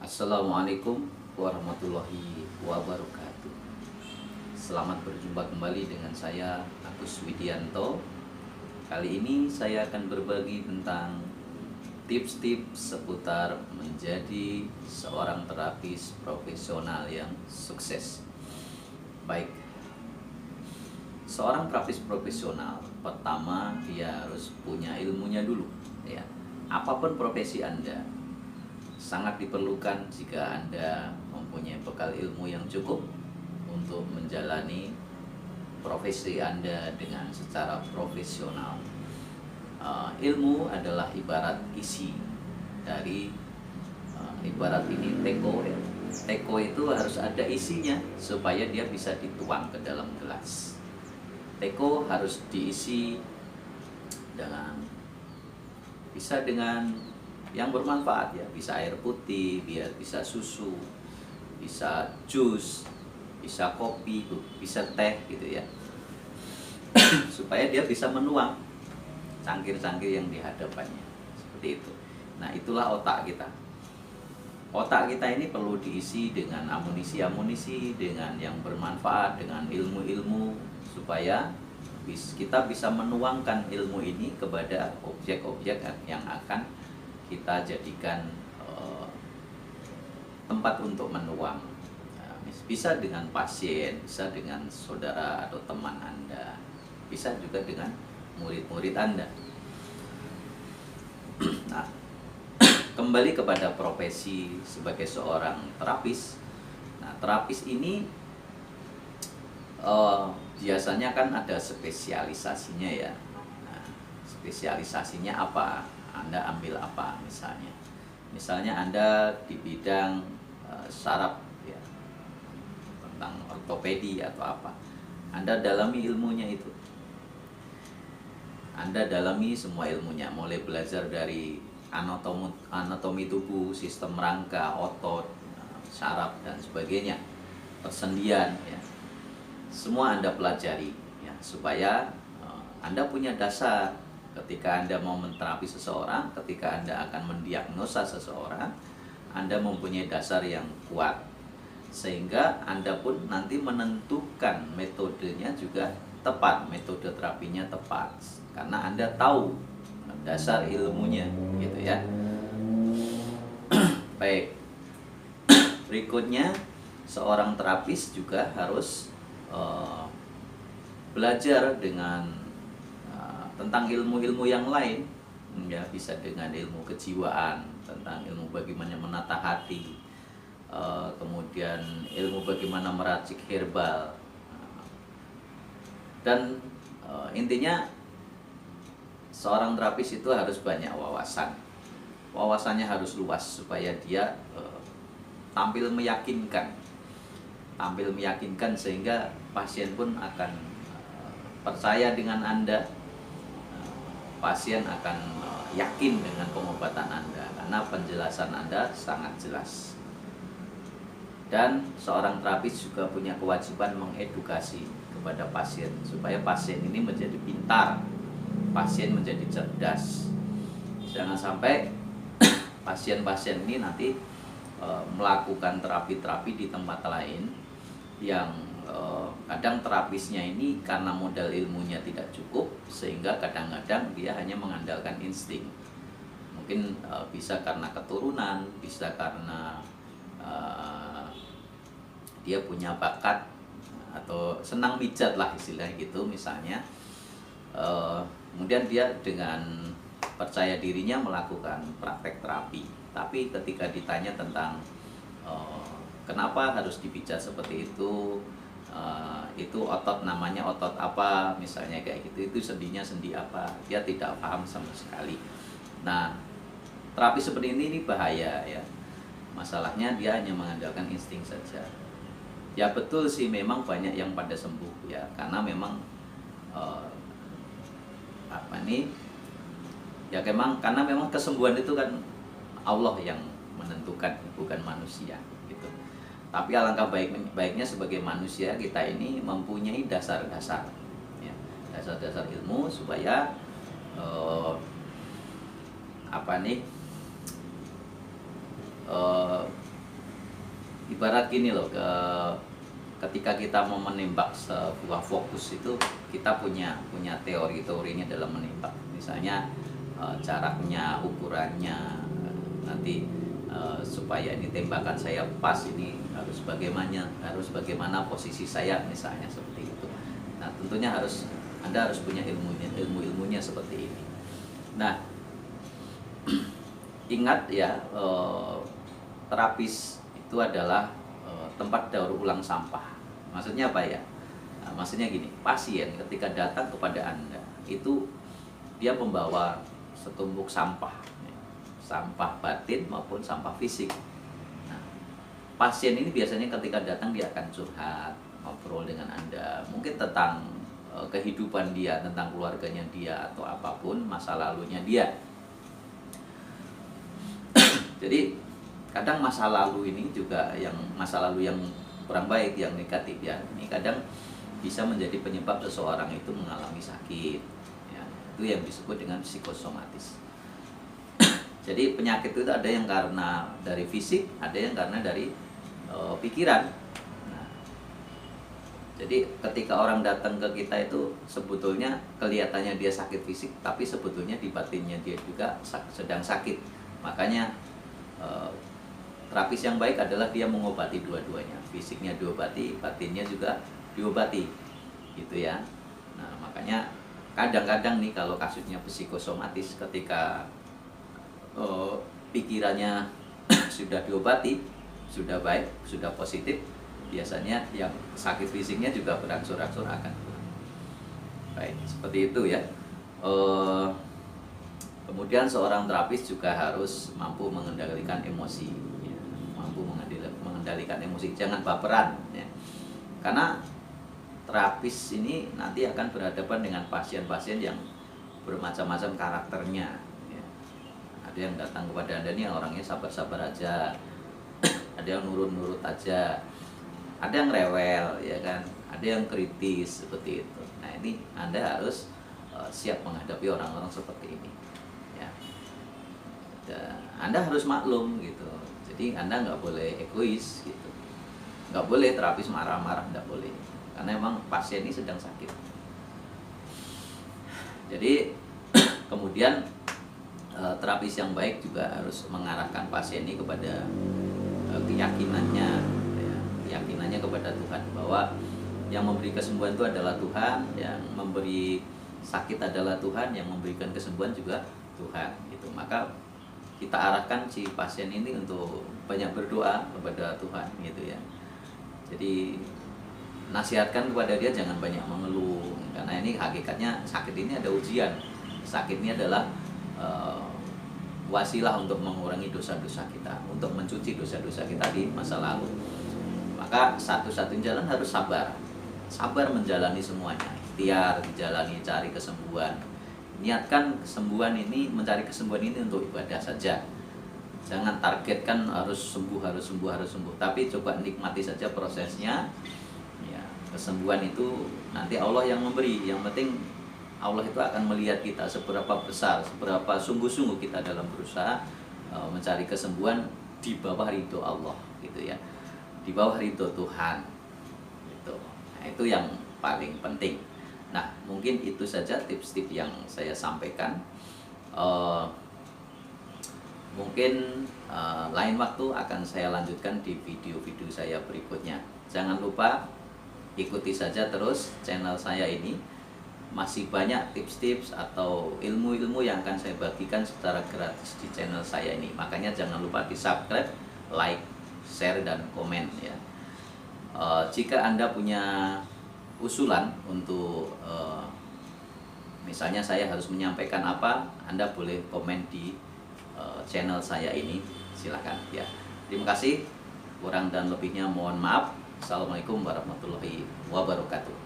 Assalamualaikum warahmatullahi wabarakatuh. Selamat berjumpa kembali dengan saya Agus Widianto. Kali ini saya akan berbagi tentang tips-tips seputar menjadi seorang terapis profesional yang sukses. Baik, seorang terapis profesional pertama dia harus punya ilmunya dulu, ya. Apapun profesi Anda, sangat diperlukan jika Anda mempunyai bekal ilmu yang cukup untuk menjalani profesi Anda dengan secara profesional. Ilmu adalah ibarat isi dari ibarat ini teko, ya. Teko itu harus ada isinya supaya dia bisa dituang ke dalam gelas. Teko harus diisi dengan yang bermanfaat, ya, bisa air putih, bisa susu, bisa jus, bisa kopi, bisa teh gitu ya. Supaya dia bisa menuang cangkir-cangkir yang di hadapannya. Seperti itu. Nah, itulah otak kita. Otak kita ini perlu diisi dengan amunisi-amunisi, dengan yang bermanfaat, dengan ilmu-ilmu, supaya kita bisa menuangkan ilmu ini kepada objek-objek yang akan kita jadikan tempat untuk menuang. Bisa dengan pasien, bisa dengan saudara atau teman Anda, bisa juga dengan murid-murid Anda. Nah, kembali kepada profesi sebagai seorang terapis. Nah, terapis ini biasanya kan ada spesialisasinya, ya. Nah, spesialisasinya apa? Anda ambil apa misalnya? Misalnya Anda di bidang saraf, ya, tentang ortopedi atau apa. Anda dalami ilmunya itu. Anda dalami semua ilmunya, mulai belajar dari anatomi tubuh, sistem rangka, otot, saraf dan sebagainya, persendian, ya. Semua Anda pelajari, ya, supaya Anda punya dasar. Ketika Anda mau menterapi seseorang, ketika Anda akan mendiagnosa seseorang, Anda mempunyai dasar yang kuat, sehingga Anda pun nanti menentukan metodenya juga tepat, metode terapinya tepat, karena Anda tahu dasar ilmunya, gitu ya. Baik, berikutnya seorang terapis juga harus belajar tentang ilmu-ilmu yang lain, ya, bisa dengan ilmu kejiwaan, tentang ilmu bagaimana menata hati, kemudian ilmu bagaimana meracik herbal, dan intinya seorang terapis itu harus banyak wawasannya harus luas supaya dia tampil meyakinkan sehingga pasien pun akan percaya dengan Anda. Pasien akan yakin dengan pengobatan Anda karena penjelasan Anda sangat jelas. Dan seorang terapis juga punya kewajiban mengedukasi kepada pasien supaya pasien ini menjadi pintar, pasien menjadi cerdas. Jangan sampai pasien-pasien ini nanti melakukan terapi-terapi di tempat lain yang kadang terapisnya ini karena modal ilmunya tidak cukup, sehingga kadang-kadang dia hanya mengandalkan insting. Mungkin bisa karena keturunan, bisa karena dia punya bakat atau senang pijat lah istilahnya gitu misalnya. Kemudian dia dengan percaya dirinya melakukan praktek terapi, tapi ketika ditanya tentang kenapa harus dipijat seperti itu otot namanya otot apa misalnya kayak gitu, itu sendinya sendi apa, dia tidak paham sama sekali. Nah, terapi seperti ini bahaya, ya. Masalahnya dia hanya mengandalkan insting saja. Ya betul sih, memang banyak yang pada sembuh, ya, karena memang karena memang kesembuhan itu kan Allah yang menentukan, bukan manusia, gitu. Tapi alangkah baiknya sebagai manusia kita ini mempunyai dasar-dasar, ya, dasar-dasar ilmu supaya ibarat gini loh, ketika kita mau menembak sebuah fokus itu kita punya teorinya dalam menembak. Misalnya jaraknya, ukurannya, nanti supaya ini tembakan saya pas, ini harus bagaimana posisi saya, misalnya seperti itu. Nah, tentunya Anda harus punya ilmunya seperti ini. Nah, ingat ya, terapis itu adalah tempat daur ulang sampah. Maksudnya apa ya? Nah, maksudnya gini, pasien ketika datang kepada Anda itu dia membawa setumpuk sampah, sampah batin maupun sampah fisik. Nah, pasien ini biasanya ketika datang dia akan curhat, ngobrol dengan Anda, mungkin tentang kehidupan dia, tentang keluarganya dia, atau apapun masa lalunya dia. Jadi kadang masa lalu ini juga masa lalu yang kurang baik, yang negatif ya, ini kadang bisa menjadi penyebab seseorang itu mengalami sakit ya. Itu yang disebut dengan psikosomatis. Jadi penyakit itu ada yang karena dari fisik, ada yang karena dari pikiran. Nah, jadi ketika orang datang ke kita itu sebetulnya kelihatannya dia sakit fisik, tapi sebetulnya di batinnya dia juga sedang sakit. Makanya terapis yang baik adalah dia mengobati dua-duanya, fisiknya diobati, batinnya juga diobati, gitu ya. Nah, makanya kadang-kadang nih kalau kasusnya psikosomatis, ketika pikirannya sudah diobati, sudah baik, sudah positif, biasanya yang sakit fisiknya juga berangsur-angsur akan pulang. Baik, seperti itu ya. Kemudian seorang terapis juga harus mampu mengendalikan emosi, ya. Mampu mengendalikan emosi, jangan baperan ya. Karena terapis ini nanti akan berhadapan dengan pasien-pasien yang bermacam-macam karakternya. Ada yang datang kepada Anda ini orangnya sabar-sabar aja, ada yang nurut-nurut aja, ada yang rewel ya kan, ada yang kritis seperti itu. Nah, ini Anda harus siap menghadapi orang-orang seperti ini ya. Dan Anda harus maklum gitu. Jadi Anda nggak boleh egois gitu, nggak boleh terapis marah-marah, nggak boleh, karena emang pasien ini sedang sakit. Jadi kemudian terapis yang baik juga harus mengarahkan pasien ini kepada keyakinannya, ya, keyakinannya kepada Tuhan, bahwa yang memberi kesembuhan itu adalah Tuhan, yang memberi sakit adalah Tuhan, yang memberikan kesembuhan juga Tuhan. Gitu. Maka kita arahkan si pasien ini untuk banyak berdoa kepada Tuhan, gitu ya. Jadi nasihatkan kepada dia jangan banyak mengeluh, karena ini hakikatnya sakit ini ada ujian. Sakit ini adalah wasilah untuk mengurangi dosa-dosa kita, untuk mencuci dosa-dosa kita di masa lalu. Maka satu-satunya jalan harus sabar menjalani semuanya, ikhtiar dijalani, cari kesembuhan. Niatkan kesembuhan ini, mencari kesembuhan ini untuk ibadah saja. Jangan targetkan harus sembuh, tapi coba nikmati saja prosesnya. Ya, kesembuhan itu nanti Allah yang memberi. Yang penting Allah itu akan melihat kita seberapa besar, seberapa sungguh-sungguh kita dalam berusaha mencari kesembuhan di bawah ridho Allah, gitu ya, di bawah ridho Tuhan, gitu. Nah, itu yang paling penting. Nah, mungkin itu saja tips-tips yang saya sampaikan. Mungkin lain waktu akan saya lanjutkan di video-video saya berikutnya. Jangan lupa ikuti saja terus channel saya ini. Masih banyak tips-tips atau ilmu-ilmu yang akan saya bagikan secara gratis di channel saya ini. Makanya jangan lupa di subscribe, like, share, dan komen ya. Jika Anda punya usulan untuk misalnya saya harus menyampaikan apa, Anda boleh komen di channel saya ini. Silakan ya. Terima kasih. Kurang dan lebihnya mohon maaf. Assalamualaikum warahmatullahi wabarakatuh.